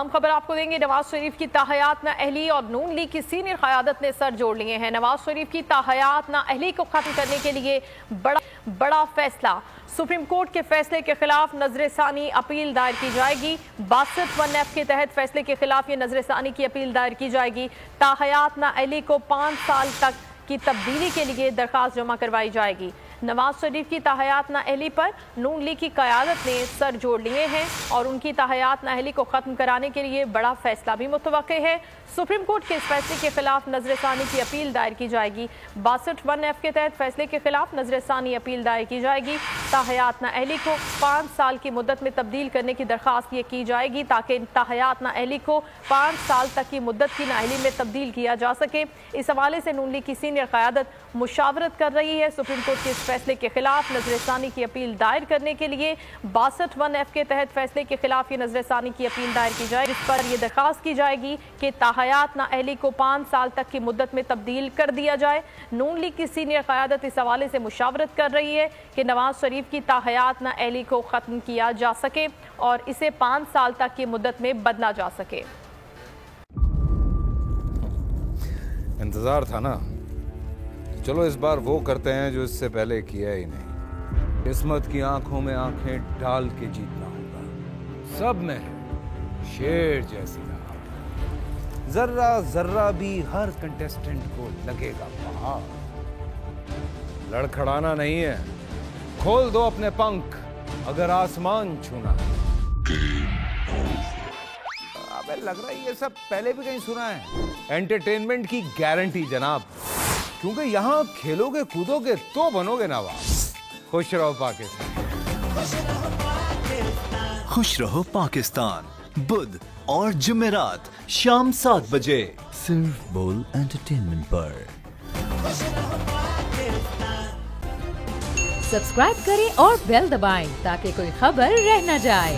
हम खबर आपको देंगे। नवाज शरीफ की ताहयात ना अहली और नून लीग की सीनियर क़यादत ने सर जोड़ लिए हैं। नवाज शरीफ की ताहयात ना अहली को खत्म करने के लिए बड़ा फैसला। सुप्रीम कोर्ट के फैसले के खिलाफ नजरसानी अपील दायर की जाएगी। 62(1)F के तहत फैसले के खिलाफ ये नजरसानी की अपील दायर की जाएगी। ताहयात ना अहली को 5 साल तक की तब्दीली के लिए दरखास्त जमा करवाई जाएगी। नवाज शरीफ की ताहयात ना अहली पर नून लीग की क़यादत ने सर जोड़ लिए हैं और उनकी ताहयात ना अहली को ख़त्म कराने के लिए बड़ा फैसला भी मुतवक्के है। सुप्रीम कोर्ट के इस फैसले के खिलाफ नजरसानी की अपील दायर की जाएगी। 62(1)F के तहत फैसले के खिलाफ नजरसानी अपील दायर की जाएगी। ताहयात ना अहली को 5 साल की मुद्दत में तब्दील करने की दरख्वास्त ये की जाएगी ताकि ताहयात ना अहली को 5 साल तक की मुद्दत की नाअहली में तब्दील किया जा सके। इस हवाले से नून लीग की सीनियर क़यादत मुशावरत कर रही है। सुप्रीम कोर्ट के फैसले के खिलाफ नजरसानी की अपील दायर करने के लिए 62(1)F के तहत फैसले के खिलाफ ये नजरसानी की अपील दायर की जाएगी, जिस पर यह दरखास्त की जाएगी कि ताहयात ना अहली को 5 साल तक की मुद्दत में तब्दील कर दिया जाए। नून लीग की सीनियर क़यादत इस हवाले से मुशावरत कर रही है कि नवाज शरीफ की ताहयात ना अहली को ख़त्म किया जा सके और इसे 5 साल तक की मुद्दत में बदला जा सके। इंतजार था ना, चलो इस बार वो करते हैं जो इससे पहले किया ही नहीं। किस्मत की आंखों में आंखें डाल के जीतना होगा। सब में शेर जैसी राह, जर्रा जर्रा भी हर कंटेस्टेंट को लगेगा पहाड़। लड़खड़ाना नहीं है, खोल दो अपने पंख अगर आसमान छूना है। अबे लग रहा है ये सब पहले भी कहीं सुना है। एंटरटेनमेंट की गारंटी जनाब, क्योंकि यहाँ खेलोगे कूदोगे तो बनोगे नवाब। खुश रहो पाकिस्तान। खुश रहो पाकिस्तान बुध और जुमेरात शाम 7 बजे सिर्फ बोल एंटरटेनमेंट पर। सब्सक्राइब करें और बेल दबाएं ताकि कोई खबर रह न जाए।